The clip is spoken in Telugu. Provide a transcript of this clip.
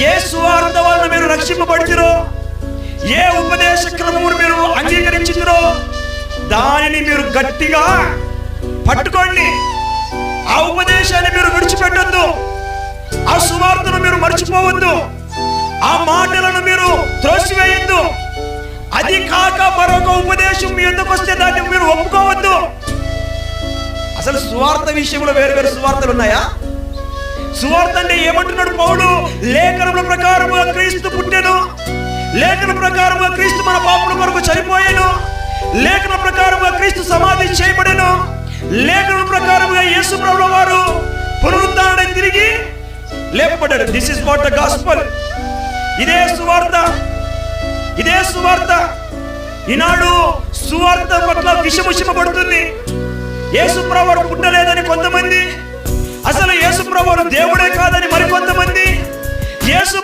ఏ సువార్త వలన మీరు రక్షింపబడుతురో, ఏ ఉపదేశ క్రమమును మీరు అంగీకరించుతురో దానిని మీరు గట్టిగా పట్టుకోండి. ఆ ఉపదేశాన్ని మీరు విడిచిపెట్టొద్దు. ఆ సువార్తను మీరు మర్చిపోవద్దు. ఆ మాటలను మీరు త్రోసివేయద్దు. అది కాక మరొక ఉపదేశం మీ ఎందుకు వస్తే దాన్ని మీరు ఒప్పుకోవద్దు. అసలు సువార్త విషయంలో వేరు వేరు సువార్తలు ఉన్నాయా? సువార్త అంటే ఏమంటున్నాడు పౌలు? లేఖనముల ప్రకారముగా క్రీస్తు పుట్టెను, లేఖన ప్రకారముగా క్రీస్తు మన పాపల కొరకు చనిపోయాను, లేఖన ప్రకారముగా క్రీస్తు సమాధి చేయబడెను, లేఖన ప్రకారముగా యేసు ప్రభువు వారు పునరుద్ధరణై తిరిగి లేపబడ్డాడు. This is what the gospel. ఇదే సువార్త, ఇదే సువార్త. ఈనాడు సువార్త పట్ల విషముషింపబడుతుంది. యేసు ప్రభువు పుట్టలేదని కొంతమంది, అసలు యేసు ప్రభువు దేవుడే కాదని మరికొంతమంది, యేసు